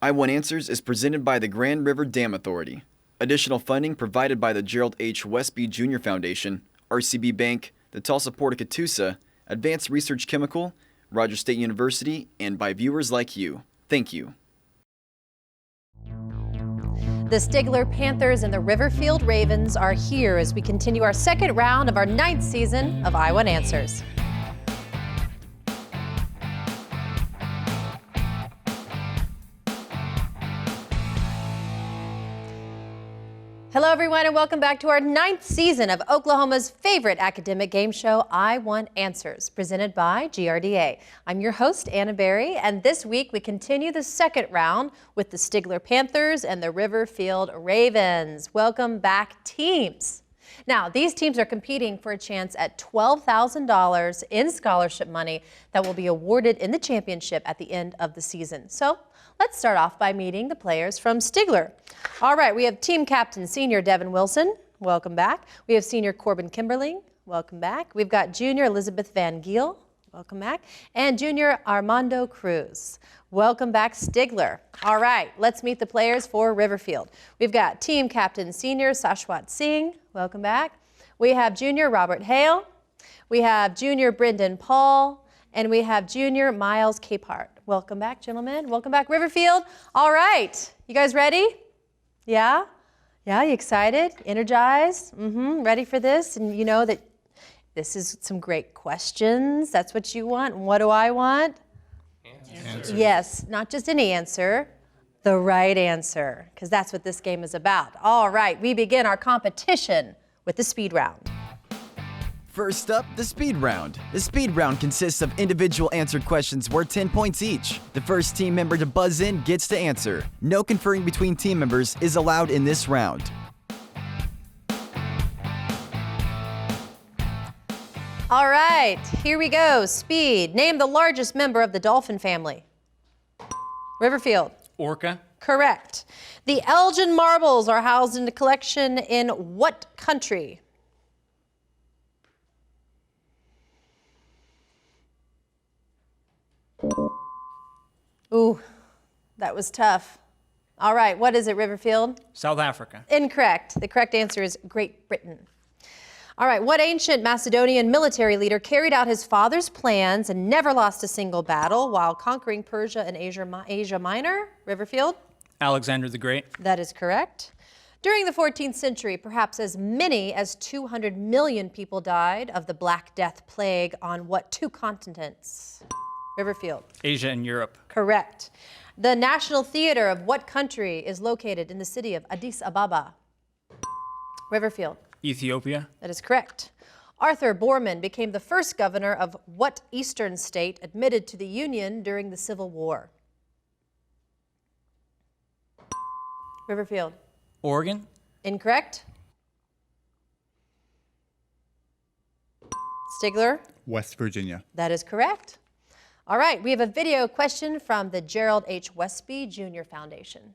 I Want Answers is presented by the Grand River Dam Authority. Additional funding provided by the Gerald H. Westby Jr. Foundation, RCB Bank, the Tulsa Port of Catoosa, Advanced Research Chemical, Rogers State University, and by viewers like you. Thank you. The Stigler Panthers and the Riverfield Ravens are here as we continue our second round of our 9th season of I Want Answers. Hello, everyone, and welcome back to our 9th season of Oklahoma's favorite academic game show, I Want Answers, presented by GRDA. I'm your host, Anna Berry, and this week we continue the second round with the Stigler Panthers and the Riverfield Ravens. Welcome back, teams. Now, these teams are competing for a chance at $12,000 in scholarship money that will be awarded in the championship at the end of the season. So, let's start off by meeting the players from Stigler. All right, we have team captain senior Devin Wilson. Welcome back. We have senior Corbin Kimberling. Welcome back. We've got junior Elizabeth Van Giel. Welcome back. And junior Armando Cruz. Welcome back, Stigler. All right, let's meet the players for Riverfield. We've got team captain senior Sashwat Singh. Welcome back. We have junior Robert Hale. We have junior Brendan Paul. And we have junior Miles Capehart. Welcome back, gentlemen. Welcome back, Riverfield. All right, you guys ready? Yeah? Yeah, you excited? Energized? Ready for this? And you know that this is some great questions. That's what you want. And what do I want? Answers. Yes, not just any answer, the right answer, because that's what this game is about. All right, we begin our competition with the speed round. First up, the speed round. The speed round consists of individual answered questions worth 10 points each. The first team member to buzz in gets to answer. No conferring between team members is allowed in this round. All right, here we go. Speed. Name the largest member of the dolphin family. Riverfield. Orca. Correct. The Elgin marbles are housed in a collection in what country? Ooh, that was tough. All right, what is it, Riverfield? South Africa. Incorrect. The correct answer is Great Britain. All right, what ancient Macedonian military leader carried out his father's plans and never lost a single battle while conquering Persia and Asia Minor? Riverfield? Alexander the Great. That is correct. During the 14th century, perhaps as many as 200 million people died of the Black Death plague on what 2 continents? Riverfield. Asia and Europe. Correct. The National Theater of what country is located in the city of Addis Ababa? Riverfield. Ethiopia. That is correct. Arthur Borman became the first governor of what eastern state admitted to the Union during the Civil War? Riverfield. Oregon. Incorrect. Stigler. West Virginia. That is correct. All right, we have a video question from the Gerald H. Westby Jr. Foundation.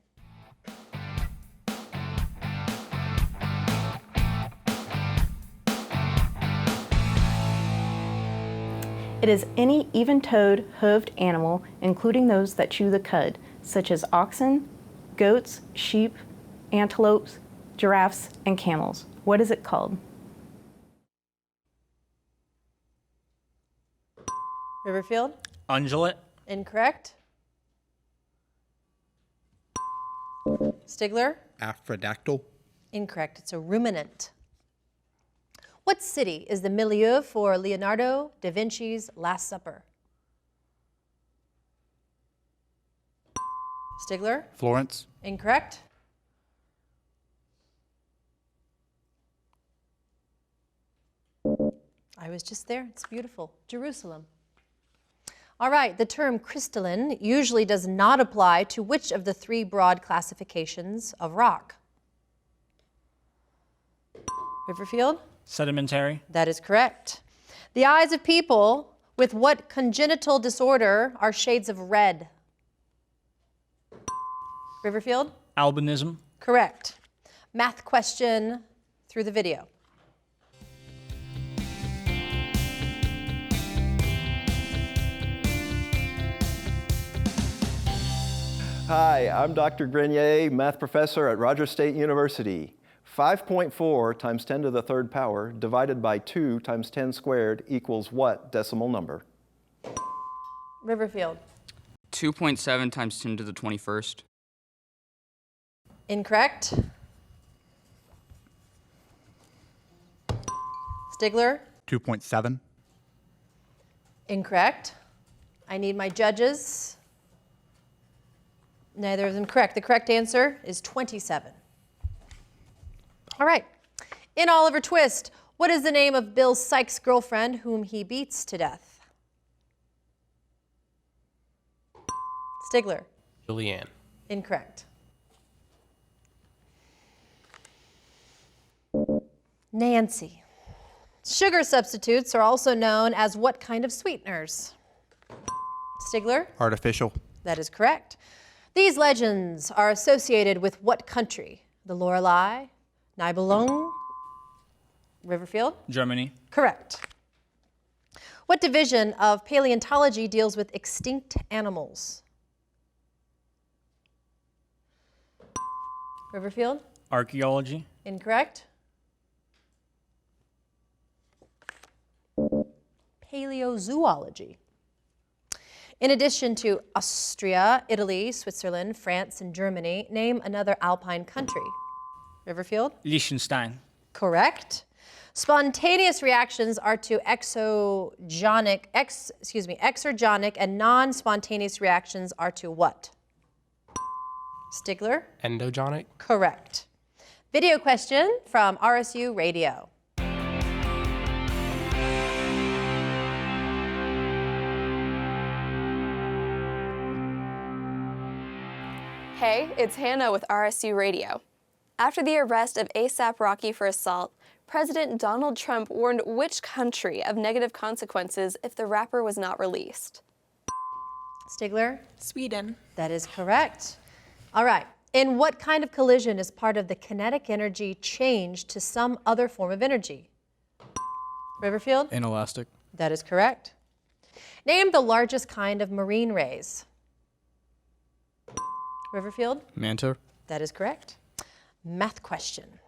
It is any even-toed, hooved animal, including those that chew the cud, such as oxen, goats, sheep, antelopes, giraffes, and camels. What is it called? Riverfield? Ungulate. Incorrect. Stigler? Aphrodactyl. Incorrect. It's a ruminant. What city is the milieu for Leonardo da Vinci's Last Supper? Stigler? Florence. Incorrect. I was just there. It's beautiful. Jerusalem. All right, the term crystalline usually does not apply to which of the 3 broad classifications of rock? Riverfield? Sedimentary. That is correct. The eyes of people with what congenital disorder are shades of red? Riverfield? Albinism. Correct. Math question through the video. Hi, I'm Dr. Grenier, math professor at Rogers State University. 5.4 times 10 to the third power divided by 2 times 10 squared equals what decimal number? Riverfield. 2.7 times 10 to the 21st. Incorrect. Stigler. 2.7. Incorrect. I need my judges. Neither of them correct. The correct answer is 27. All right. In Oliver Twist, what is the name of Bill Sykes' girlfriend whom he beats to death? Stigler. Julianne. Incorrect. Nancy. Sugar substitutes are also known as what kind of sweeteners? Stigler. Artificial. That is correct. These legends are associated with what country? The Lorelei, Nibelung, Riverfield? Germany. Correct. What division of paleontology deals with extinct animals? Riverfield? Archaeology. Incorrect. Paleozoology. In addition to Austria, Italy, Switzerland, France, and Germany, name another alpine country. Riverfield? Liechtenstein. Correct. Spontaneous reactions are to exergonic and non-spontaneous reactions are to what? Stigler? Endogenic. Correct. Video question from RSU Radio. Hey, it's Hannah with RSU Radio. After the arrest of A$AP Rocky for assault, President Donald Trump warned which country of negative consequences if the rapper was not released? Stigler? Sweden. That is correct. All right. In what kind of collision is part of the kinetic energy changed to some other form of energy? Riverfield? Inelastic. That is correct. Name the largest kind of marine rays. Riverfield? Manta. That is correct. Math question.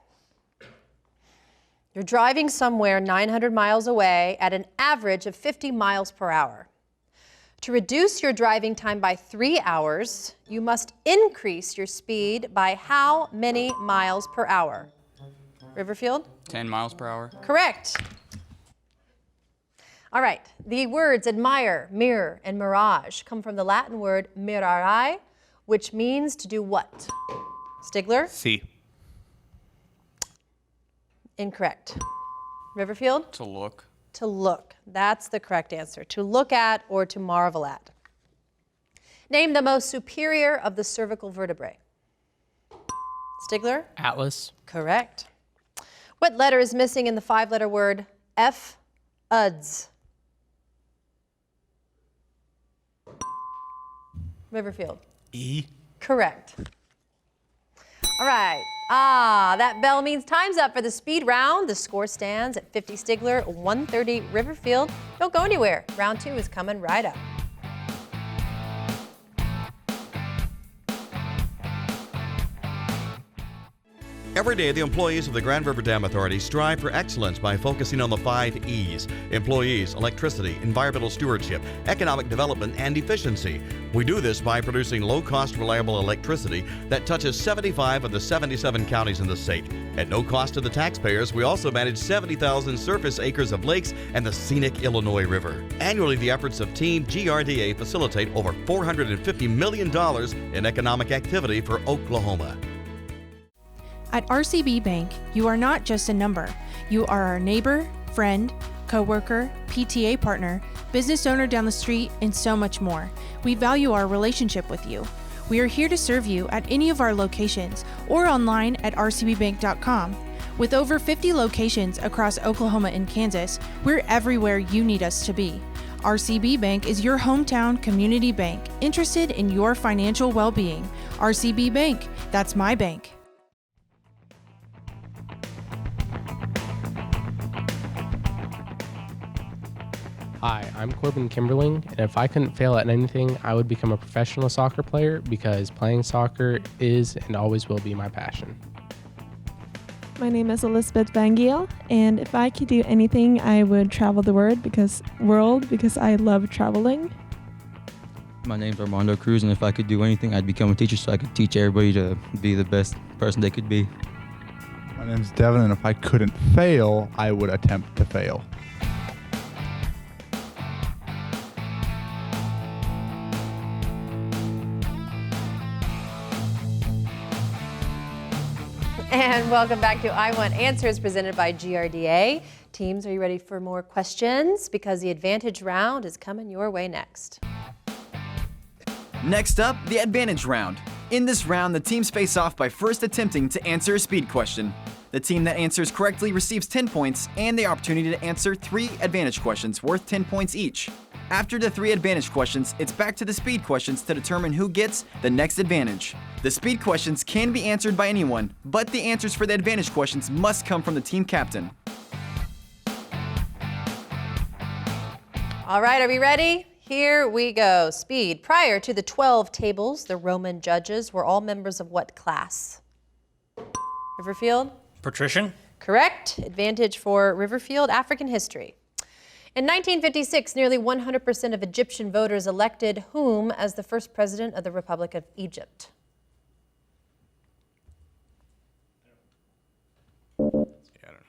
You're driving somewhere 900 miles away at an average of 50 miles per hour. To reduce your driving time by 3 hours, you must increase your speed by how many miles per hour? Riverfield? 10 miles per hour. Correct. All right. The words admire, mirror, and mirage come from the Latin word mirare, which means to do what? Stigler? C. Incorrect. Riverfield? To look. To look. That's the correct answer. To look at or to marvel at. Name the most superior of the cervical vertebrae. Stigler? Atlas. Correct. What letter is missing in the 5-letter word F-UDS? Riverfield? E. Correct. All right. That bell means time's up for the speed round. The score stands at 50 Stigler, 130 Riverfield. Don't go anywhere. Round 2 is coming right up. Every day, the employees of the Grand River Dam Authority strive for excellence by focusing on the 5 E's: employees, electricity, environmental stewardship, economic development, and efficiency. We do this by producing low-cost, reliable electricity that touches 75 of the 77 counties in the state. At no cost to the taxpayers, we also manage 70,000 surface acres of lakes and the scenic Illinois River. Annually, the efforts of Team GRDA facilitate over $450 million in economic activity for Oklahoma. At RCB Bank, you are not just a number. You are our neighbor, friend, coworker, PTA partner, business owner down the street, and so much more. We value our relationship with you. We are here to serve you at any of our locations or online at rcbbank.com. With over 50 locations across Oklahoma and Kansas, we're everywhere you need us to be. RCB Bank is your hometown community bank, interested in your financial well-being. RCB Bank, that's my bank. Hi, I'm Corbin Kimberling, and if I couldn't fail at anything, I would become a professional soccer player because playing soccer is and always will be my passion. My name is Elizabeth Van Giel, and if I could do anything, I would travel the world because I love traveling. My name's Armando Cruz, and if I could do anything, I'd become a teacher so I could teach everybody to be the best person they could be. My name's Devin, and if I couldn't fail, I would attempt to fail. And welcome back to I Want Answers, presented by GRDA. Teams, are you ready for more questions? Because the Advantage round is coming your way next. Next up, the Advantage round. In this round, the teams face off by first attempting to answer a speed question. The team that answers correctly receives 10 points and the opportunity to answer 3 Advantage questions worth 10 points each. After the 3 Advantage questions, it's back to the speed questions to determine who gets the next advantage. The speed questions can be answered by anyone, but the answers for the Advantage questions must come from the team captain. All right, are we ready? Here we go. Speed. Prior to the 12 tables, the Roman judges were all members of what class? Riverfield? Patrician. Correct. Advantage for Riverfield. African history. In 1956, nearly 100% of Egyptian voters elected whom as the first president of the Republic of Egypt?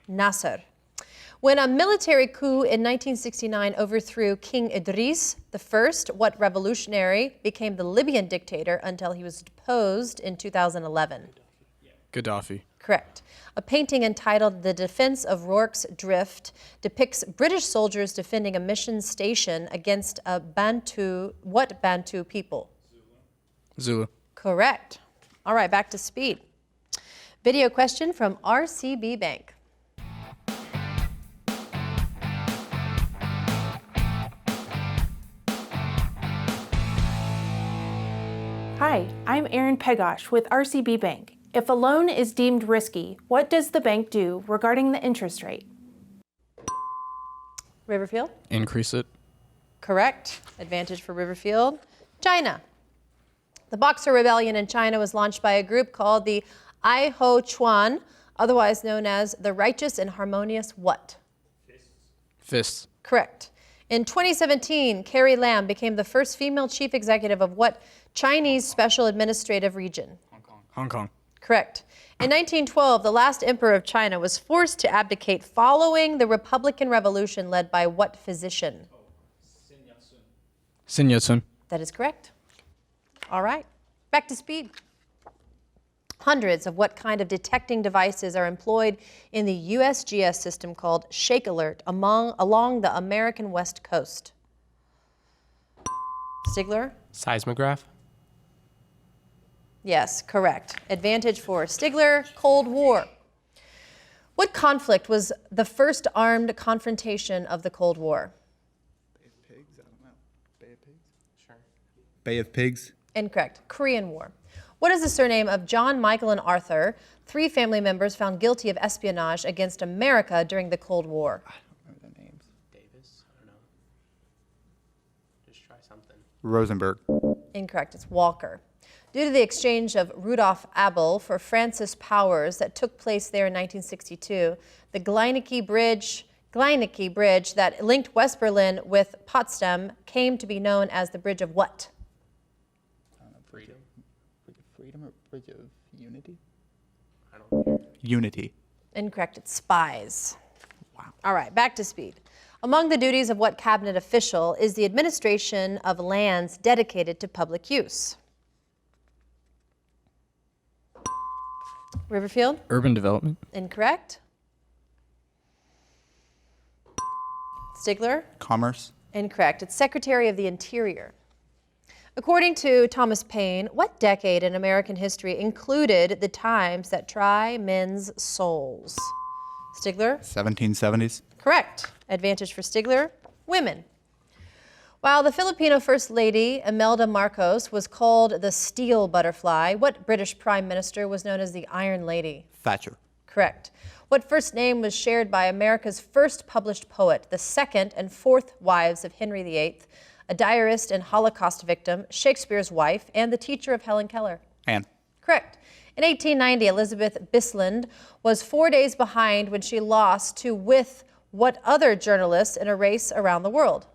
Nasser. When a military coup in 1969 overthrew King Idris I, what revolutionary became the Libyan dictator until he was deposed in 2011? Gaddafi. Correct. A painting entitled The Defense of Rorke's Drift depicts British soldiers defending a mission station against what Bantu people? Zulu. Correct. All right, back to speed. Video question from RCB Bank. Hi, I'm Erin Pegosh with RCB Bank. If a loan is deemed risky, what does the bank do regarding the interest rate? Riverfield? Increase it. Correct. Advantage for Riverfield. China. The Boxer Rebellion in China was launched by a group called the Ai Ho Chuan, otherwise known as the Righteous and Harmonious what? Fists. Correct. In 2017, Carrie Lam became the first female chief executive of what Chinese Special Administrative Region? Hong Kong. Correct. In 1912, the last emperor of China was forced to abdicate following the Republican Revolution led by what physician? Sun Yat-sen. That is correct. All right, back to speed. Hundreds of what kind of detecting devices are employed in the USGS system called Shake Alert along the American West Coast? Stigler? Seismograph. Yes, correct. Advantage for Stigler. Cold War. What conflict was the first armed confrontation of the Cold War? Bay of Pigs? I don't know. Bay of Pigs? Sure. Bay of Pigs? Incorrect. Korean War. What is the surname of John, Michael, and Arthur, 3 family members found guilty of espionage against America during the Cold War? I don't remember their names. Davis? I don't know. Just try something. Rosenberg. Incorrect. It's Walker. Due to the exchange of Rudolf Abel for Francis Powers that took place there in 1962, the Gleinecke Bridge that linked West Berlin with Potsdam came to be known as the Bridge of what? Freedom. Bridge of Freedom or Bridge of Unity? I don't know. Unity. Incorrect. It's Spies. Wow. All right, back to speed. Among the duties of what cabinet official is the administration of lands dedicated to public use? Riverfield? Urban development. Incorrect. Stigler? Commerce. Incorrect. It's Secretary of the Interior. According to Thomas Paine, what decade in American history included the times that try men's souls? Stigler? 1770s. Correct. Advantage for Stigler. Women. While the Filipino First Lady, Imelda Marcos, was called the Steel Butterfly, what British Prime Minister was known as the Iron Lady? Thatcher. Correct. What first name was shared by America's first published poet, the second and fourth wives of Henry VIII, a diarist and Holocaust victim, Shakespeare's wife, and the teacher of Helen Keller? Anne. Correct. In 1890, Elizabeth Bisland was 4 days behind when she lost to with what other journalist in a race around the world?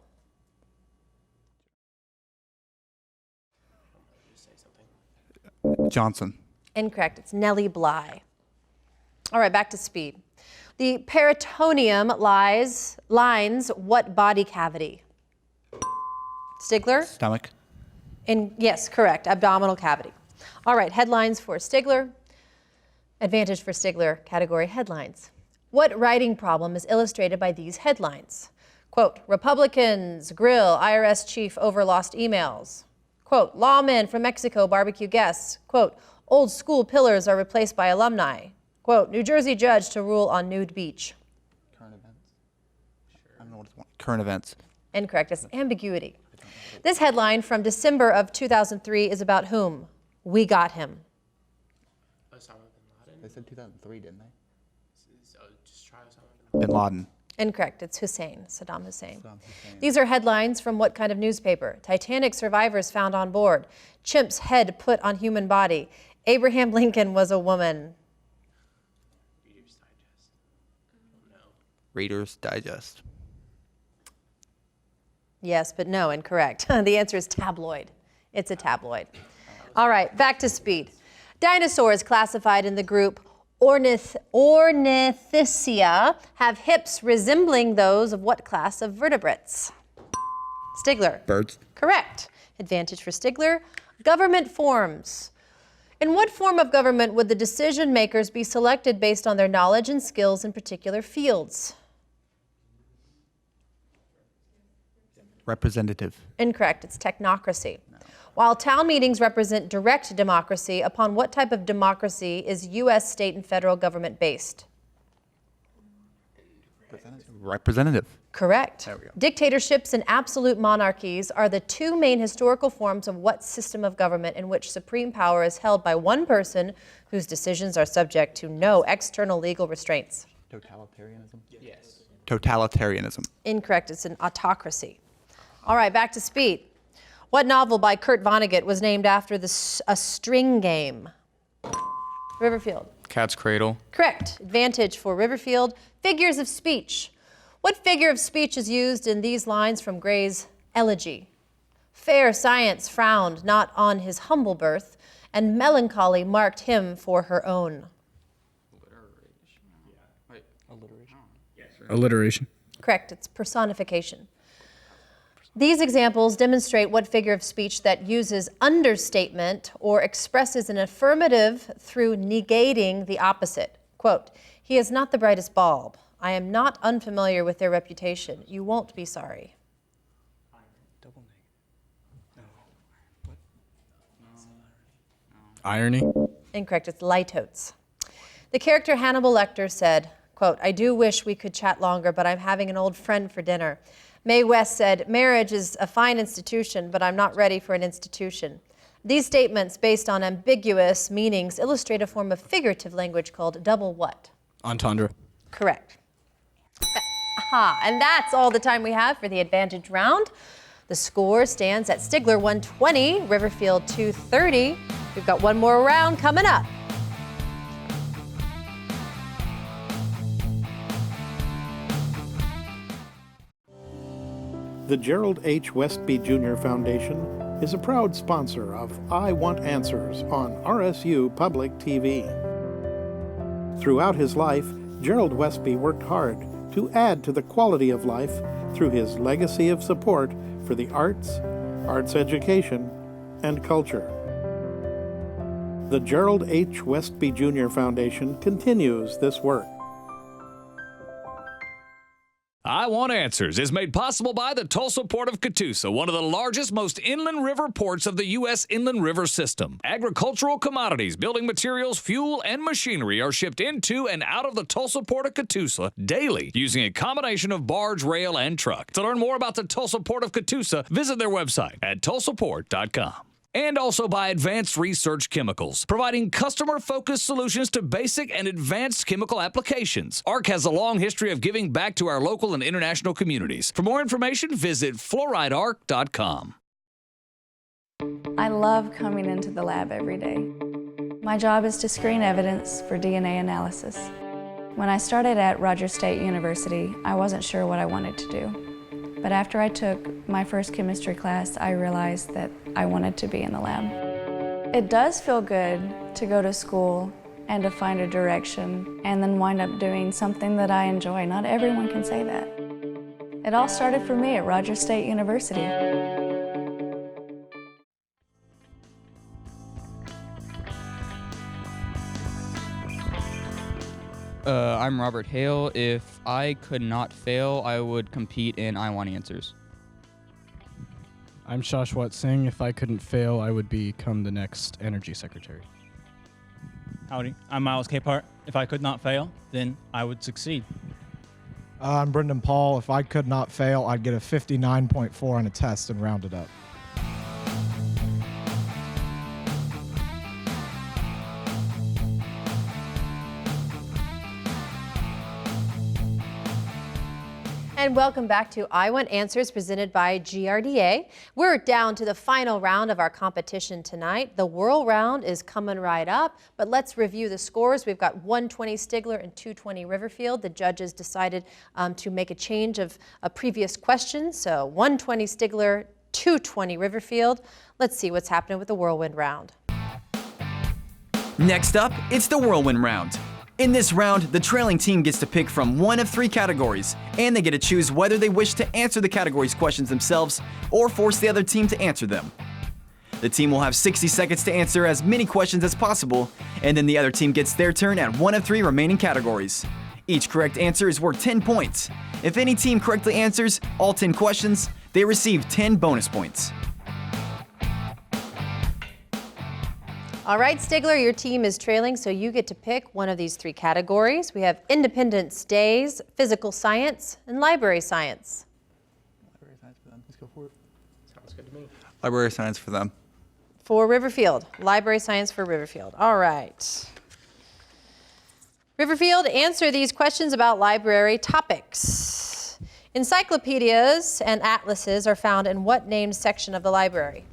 Johnson. Incorrect. It's Nellie Bly. All right, back to speed. The peritoneum lines what body cavity? Stigler? Stomach. Yes, correct. Abdominal cavity. All right, headlines for Stigler. Advantage for Stigler category headlines. What writing problem is illustrated by these headlines? Quote, Republicans grill IRS chief over lost emails. Quote, lawmen from Mexico barbecue guests. Quote, old school pillars are replaced by alumni. Quote, New Jersey judge to rule on nude beach. Current events. I don't know what it's current events. Incorrect. It's ambiguity. This headline from December of 2003 is about whom? We got him. They said 2003, didn't they? Bin Laden. Incorrect. It's Hussein, Saddam Hussein. These are headlines from what kind of newspaper? Titanic survivors found on board. Chimp's head put on human body. Abraham Lincoln was a woman. Reader's Digest. Yes, but no, incorrect. The answer is tabloid. It's a tabloid. All right, back to speed. Dinosaurs classified in the group Ornithischia have hips resembling those of what class of vertebrates? Stigler. Birds. Correct. Advantage for Stigler. Government forms. In what form of government would the decision makers be selected based on their knowledge and skills in particular fields? Representative. Incorrect. It's technocracy. While town meetings represent direct democracy, upon what type of democracy is U.S. state and federal government based? Representative. Correct. There we go. Dictatorships and absolute monarchies are the two main historical forms of what system of government in which supreme power is held by one person whose decisions are subject to no external legal restraints? Totalitarianism? Yes. Totalitarianism. Incorrect. It's an autocracy. All right, back to speed. What novel by Kurt Vonnegut was named after a string game? Riverfield. Cat's Cradle. Correct. Advantage for Riverfield. Figures of speech. What figure of speech is used in these lines from Gray's Elegy? Fair science frowned not on his humble birth, and melancholy marked him for her own. Alliteration. Correct. It's personification. These examples demonstrate what figure of speech that uses understatement or expresses an affirmative through negating the opposite. Quote, he is not the brightest bulb. I am not unfamiliar with their reputation. You won't be sorry. Irony. Incorrect. It's litotes. The character Hannibal Lecter said, quote, I do wish we could chat longer, but I'm having an old friend for dinner. Mae West said, marriage is a fine institution, but I'm not ready for an institution. These statements, based on ambiguous meanings, illustrate a form of figurative language called double what? Entendre. Correct. Aha, and that's all the time we have for the advantage round. The score stands at Stigler 120, Riverfield 230. We've got one more round coming up. The Gerald H. Westby Jr. Foundation is a proud sponsor of I Want Answers on RSU Public TV. Throughout his life, Gerald Westby worked hard to add to the quality of life through his legacy of support for the arts, arts education, and culture. The Gerald H. Westby Jr. Foundation continues this work. I Want Answers is made possible by the Tulsa Port of Catoosa, one of the largest, most inland river ports of the U.S. inland river system. Agricultural commodities, building materials, fuel, and machinery are shipped into and out of the Tulsa Port of Catoosa daily using a combination of barge, rail, and truck. To learn more about the Tulsa Port of Catoosa, visit their website at tulsaport.com. And also by Advanced Research Chemicals, providing customer-focused solutions to basic and advanced chemical applications. ARC has a long history of giving back to our local and international communities. For more information, visit fluoridearc.com. I love coming into the lab every day. My job is to screen evidence for DNA analysis. When I started at Rogers State University, I wasn't sure what I wanted to do. But after I took my first chemistry class, I realized that I wanted to be in the lab. It does feel good to go to school and to find a direction and then wind up doing something that I enjoy. Not everyone can say that. It all started for me at Rogers State University. I'm Robert Hale. If I could not fail, I would compete in I Want Answers. I'm Shashwat Singh. If I couldn't fail, I would become the next Energy Secretary. Howdy, I'm Miles Capehart. If I could not fail, then I would succeed. I'm Brendan Paul. If I could not fail, I'd get a 59.4 on a test and round it up. And welcome back to I Want Answers presented by GRDA. We're down to the final round of our competition tonight. The Whirl Round is coming right up, but let's review the scores. We've got 120 Stigler and 220 Riverfield. The judges decided to make a change of a previous question, so 120 Stigler, 220 Riverfield. Let's see what's happening with the Whirlwind Round. Next up, it's the Whirlwind Round. In this round, the trailing team gets to pick from one of 3 categories, and they get to choose whether they wish to answer the category's questions themselves or force the other team to answer them. The team will have 60 seconds to answer as many questions as possible, and then the other team gets their turn at one of 3 remaining categories. Each correct answer is worth 10 points. If any team correctly answers all 10 questions, they receive 10 bonus points. All right, Stigler, your team is trailing, so you get to pick one of these 3 categories. We have Independence Days, Physical Science, and Library Science. Library science for them. Let's go for it. Sounds good to me. Library science for them. For Riverfield, Library Science for Riverfield. All right. Riverfield, answer these questions about library topics. Encyclopedias and atlases are found in what named section of the library?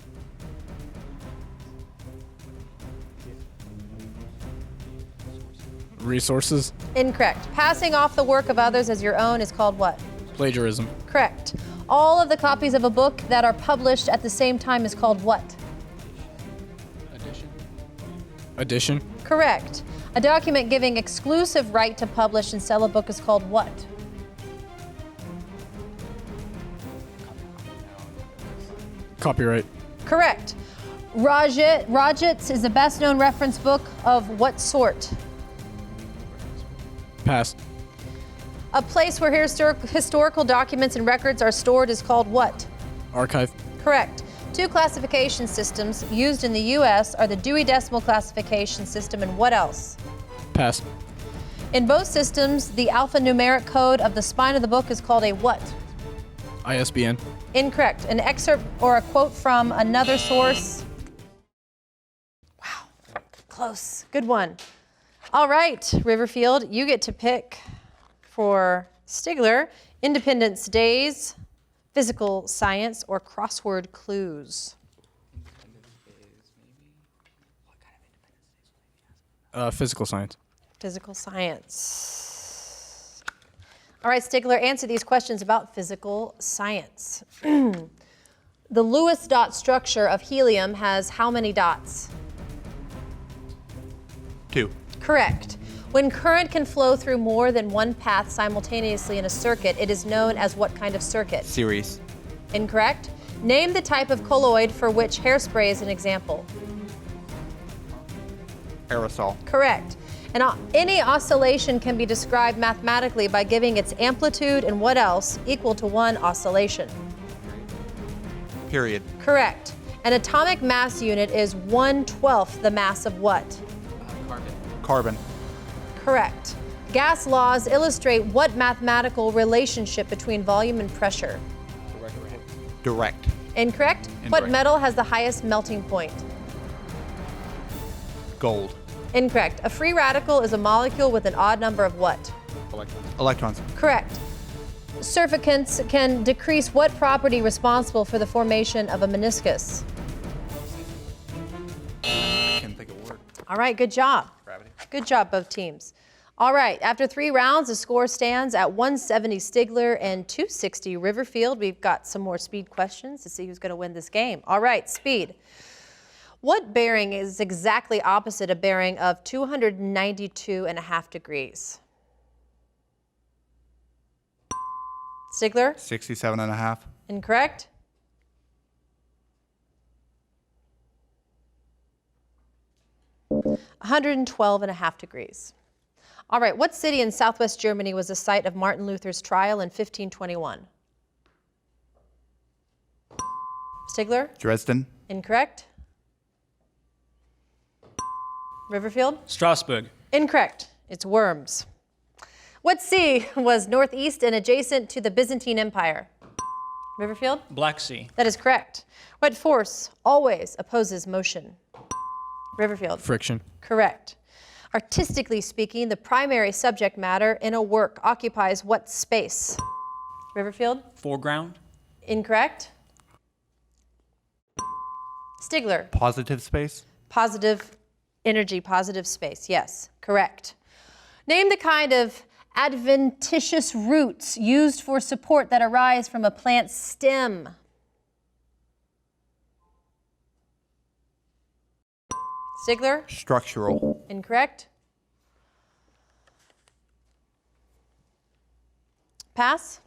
Resources. Incorrect. Passing off the work of others as your own is called what? Plagiarism. Correct. All of the copies of a book that are published at the same time is called what? Edition. Correct. A document giving exclusive right to publish and sell a book is called what? Copyright. Correct. Roget's is the best known reference book of what sort? Pass. A place where historical documents and records are stored is called what? Archive. Correct. 2 classification systems used in the U.S. are the Dewey Decimal Classification System and what else? Pass. In both systems, the alphanumeric code of the spine of the book is called a what? ISBN. Incorrect. An excerpt or a quote from another source. Wow, close. Good one. All right, Riverfield, you get to pick for Stigler, Independence Days, Physical Science, or Crossword Clues. Physical Science. Physical Science. All right, Stigler, answer these questions about physical science. The Lewis dot structure of helium has how many dots? 2. Correct. When current can flow through more than one path simultaneously in a circuit, it is known as what kind of circuit? Series. Incorrect. Name the type of colloid for which hairspray is an example. Aerosol. Correct. And any oscillation can be described mathematically by giving its amplitude and what else equal to 1 oscillation. Period. Correct. An atomic mass unit is 1/12 the mass of what? Carbon. Correct. Gas laws illustrate what mathematical relationship between volume and pressure? Direct. Incorrect. What Incorrect. metal has the highest melting point? Gold. Incorrect. A free radical is a molecule with an odd number of what? Electrons. Correct. Surfactants can decrease what property responsible for the formation of a meniscus? I can't think of a word. All right, good job. Gravity. Good job, both teams. All right, after 3 rounds, the score stands at 170 Stigler and 260 Riverfield. We've got some more speed questions to see who's going to win this game. All right, speed. What bearing is exactly opposite a bearing of 292.5 degrees? Stigler? 67.5. Incorrect. $112.5. 112.5 degrees. All right, what city in southwest Germany was the site of Martin Luther's trial in 1521? Stigler? Dresden. Incorrect. Riverfield? Strasbourg. Incorrect. It's Worms. What sea was northeast and adjacent to the Byzantine Empire? Riverfield? Black Sea. That is correct. What force always opposes motion? Riverfield? Friction. Correct. Artistically speaking, the primary subject matter in a work occupies what space? Riverfield? Foreground. Incorrect. Stigler? Positive space. Positive energy, positive space. Yes, correct. Name the kind of adventitious roots used for support that arise from a plant's stem. Stigler? Structural. Incorrect. Pass.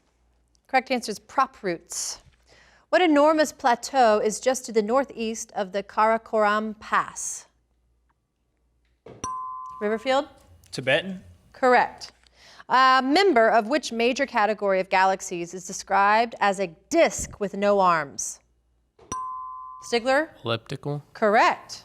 Correct answer is prop roots. What enormous plateau is just to the northeast of the Karakoram Pass? Riverfield? Tibetan. Correct. A member of which major category of galaxies is described as a disk with no arms? Stigler? Elliptical. Correct.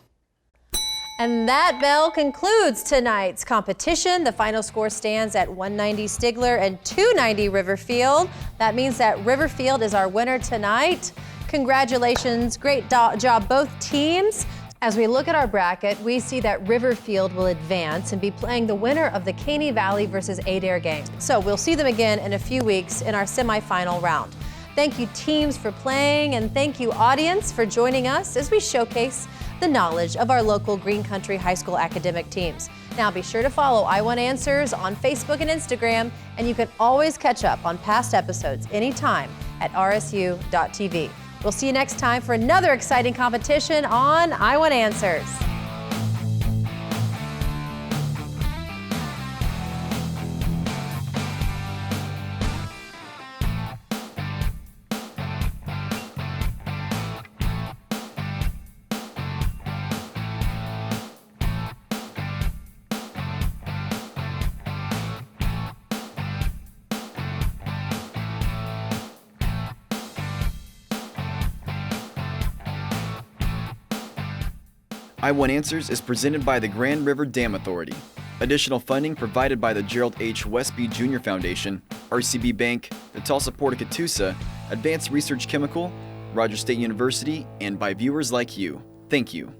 And that bell concludes tonight's competition. The final score stands at 190 Stigler and 290 Riverfield. That means that Riverfield is our winner tonight. Congratulations, great job both teams. As we look at our bracket, we see that Riverfield will advance and be playing the winner of the Caney Valley versus Adair game. So we'll see them again in a few weeks in our semifinal round. Thank you teams for playing, and thank you audience for joining us as we showcase the knowledge of our local Green Country High School academic teams. Now be sure to follow I Want Answers on Facebook and Instagram, and you can always catch up on past episodes anytime at rsu.tv. We'll see you next time for another exciting competition on I Want Answers. I Want Answers is presented by the Grand River Dam Authority. Additional funding provided by the Gerald H. Westby Jr. Foundation, RCB Bank, the Tulsa Port of Catoosa, Advanced Research Chemical, Rogers State University, and by viewers like you. Thank you.